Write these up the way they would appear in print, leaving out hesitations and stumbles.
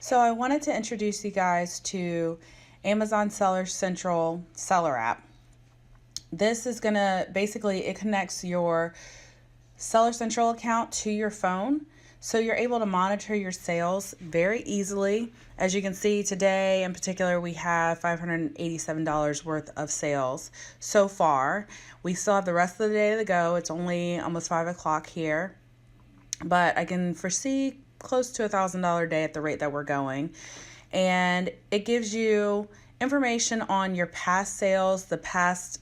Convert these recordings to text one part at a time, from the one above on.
So I wanted to introduce you guys to Amazon Seller Central Seller app. This is going to basically, it connects your Seller Central account to your phone. So you're able to monitor your sales very easily. As you can see today in particular, we have $587 worth of sales so far. We still have the rest of the day to go. It's only almost 5 o'clock here, but I can foresee close to $1,000 day at the rate that we're going. And it gives you information on your past sales, the past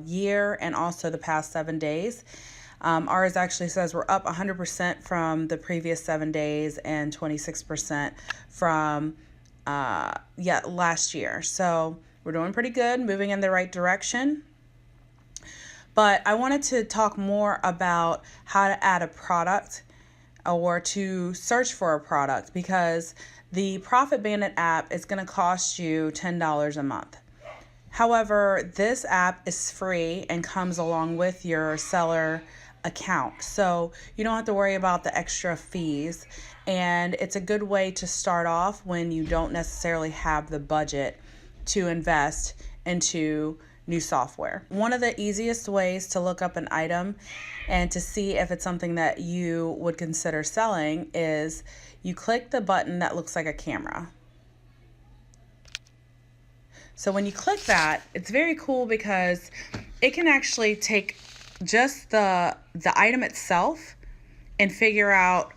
year, and also the past 7 days. Ours actually says we're up 100% from the previous 7 days and 26% from last year. So we're doing pretty good, moving in the right direction. But I wanted to talk more about how to add a product or to search for a product, because the Profit Bandit app is going to cost you $10 a month. However, this app is free and comes along with your seller account, so you don't have to worry about the extra fees, and it's a good way to start off when you don't necessarily have the budget to invest into new software. One of the easiest ways to look up an item and to see if it's something that you would consider selling is you click the button that looks like a camera. So when you click that, it's very cool because it can actually take just the item itself and figure out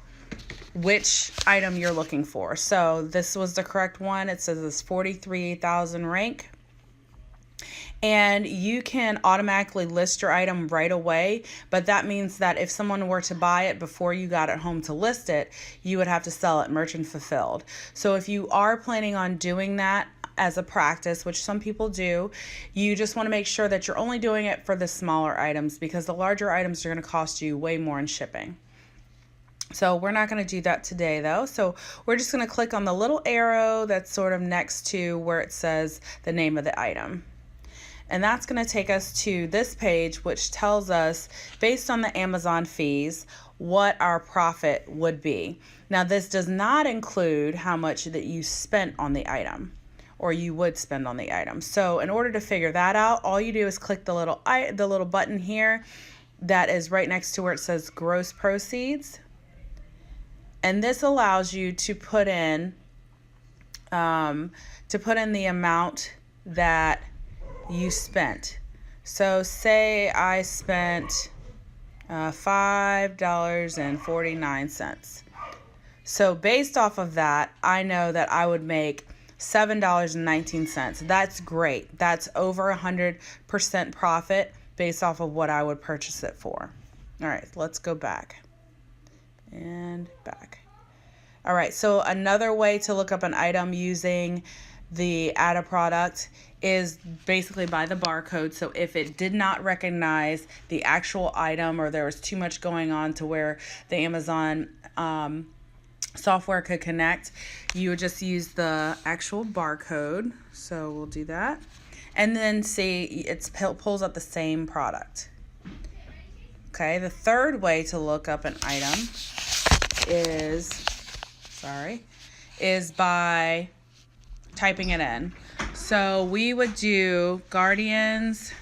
which item you're looking for. So this was the correct one. It says it's 43,000 rank. And you can automatically list your item right away, but that means that if someone were to buy it before you got it home to list it, you would have to sell it merchant fulfilled. So if you are planning on doing that as a practice, which some people do, you just want to make sure that you're only doing it for the smaller items, because the larger items are going to cost you way more in shipping. So we're not going to do that today though. So we're just going to click on the little arrow that's sort of next to where it says the name of the item. And that's going to take us to this page, which tells us, based on the Amazon fees, what our profit would be. Now, this does not include how much that you spent on the item, or you would spend on the item. So in order to figure that out, all you do is click the little button here that is right next to where it says gross proceeds. And this allows you to put in the amount that you spent. So say I spent $5.49. So based off of that, I know that I would make $7.19. That's great. That's over 100% profit based off of what I would purchase it for. All right, let's go back and back. All right, so another way to look up an item using the add a product is basically by the barcode. So if it did not recognize the actual item, or there was too much going on to where the Amazon software could connect, you would just use the actual barcode. So we'll do that, and then see it pulls up the same product. Okay, the third way to look up an item is by typing it in. So we would do Guardians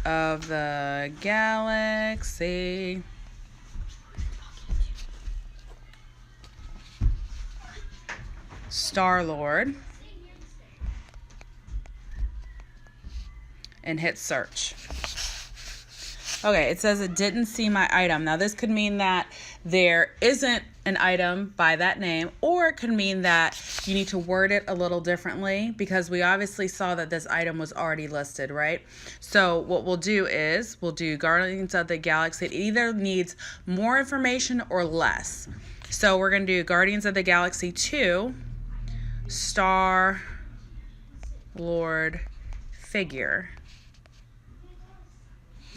of the Galaxy Star-Lord and hit search. Okay, it says it didn't see my item. Now this could mean that there isn't an item by that name, or it could mean that you need to word it a little differently, because we obviously saw that this item was already listed, right? So what we'll do is we'll do Guardians of the Galaxy. It either needs more information or less. So we're going to do Guardians of the Galaxy 2 Star-Lord figure.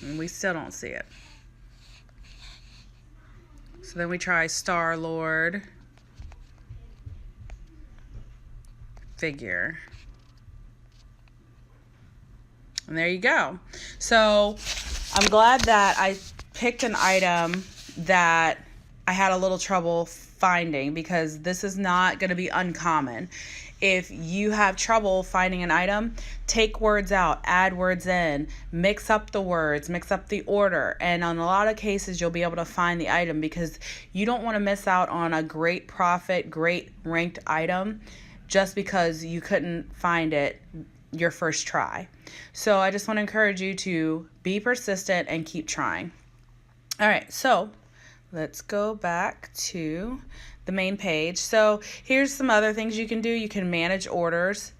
And we still don't see it. So then we try Star-Lord figure. And there you go. So I'm glad that I picked an item that I had a little trouble finding, because this is not going to be uncommon. If you have trouble finding an item, take words out, add words in, mix up the words, mix up the order. And on a lot of cases, you'll be able to find the item, because you don't want to miss out on a great profit, great ranked item just because you couldn't find it your first try. So I just want to encourage you to be persistent and keep trying. All right, so let's go back to the main page. So here's some other things you can do. You can manage orders.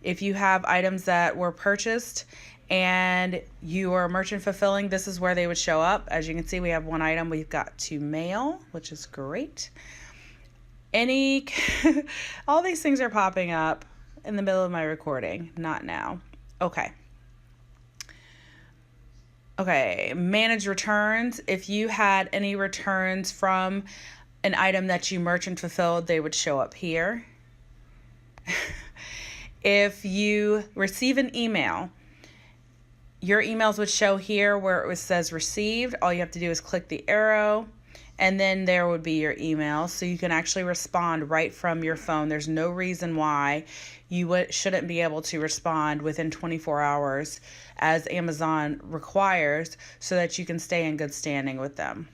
If you have items that were purchased and you are merchant fulfilling, this is where they would show up. As you can see, we have one item we've got to mail, which is great. All these things are popping up in the middle of my recording, not now. Okay, manage returns. If you had any returns from an item that you merchant fulfilled, they would show up here. If you receive an email, your emails would show here where it says received. All you have to do is click the arrow, and then there would be your email. So you can actually respond right from your phone. There's no reason why you shouldn't be able to respond within 24 hours as Amazon requires, so that you can stay in good standing with them.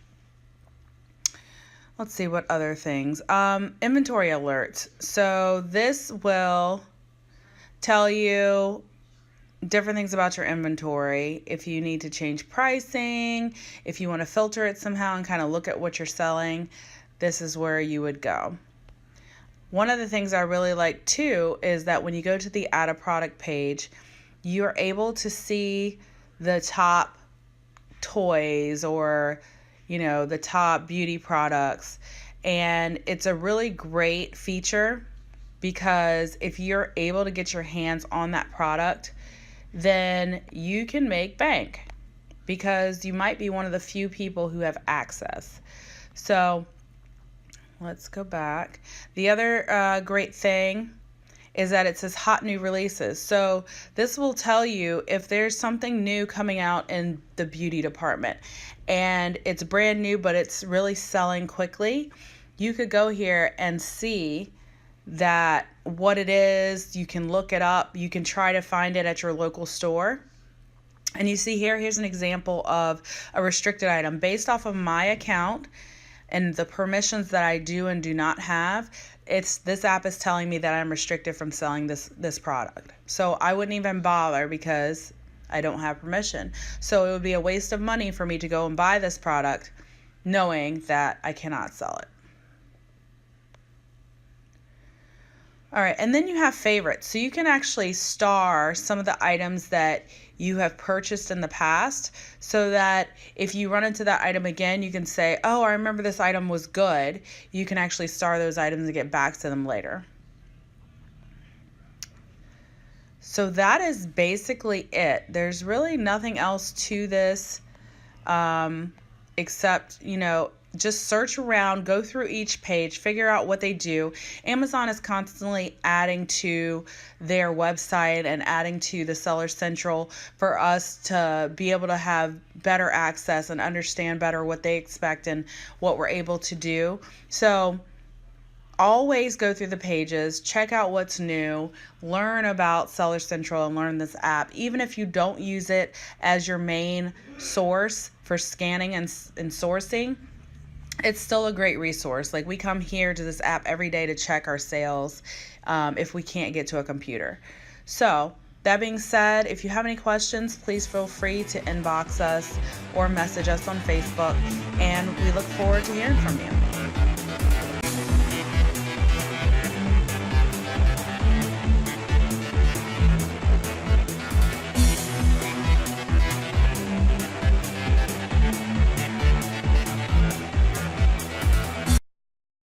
Let's see what other things. Inventory alerts. So this will tell you different things about your inventory. If you need to change pricing, if you want to filter it somehow and kind of look at what you're selling, this is where you would go. One of the things I really like too is that when you go to the add a product page, you're able to see the top toys or the top beauty products. And it's a really great feature, because if you're able to get your hands on that product, then you can make bank, because you might be one of the few people who have access. So let's go back. The other great thing is that it says hot new releases. So this will tell you if there's something new coming out in the beauty department and it's brand new, but it's really selling quickly. You could go here and see that what it is. You can look it up. You can try to find it at your local store. And you see here's an example of a restricted item based off of my account and the permissions that I do and do not have. This app is telling me that I'm restricted from selling this product. So I wouldn't even bother, because I don't have permission. So it would be a waste of money for me to go and buy this product knowing that I cannot sell it. All right, and then you have favorites. So you can actually star some of the items that you have purchased in the past, so that if you run into that item again, you can say, oh, I remember this item was good. You can actually star those items and get back to them later. So that is basically it. There's really nothing else to this except, just search around, go through each page, figure out what they do. Amazon is constantly adding to their website and adding to the Seller Central for us to be able to have better access and understand better what they expect and what we're able to do. So always go through the pages, check out what's new, learn about Seller Central and learn this app. Even if you don't use it as your main source for scanning and sourcing, it's still a great resource. Like, we come here to this app every day to check our sales if we can't get to a computer. So that being said, if you have any questions, please feel free to inbox us or message us on Facebook, and we look forward to hearing from you.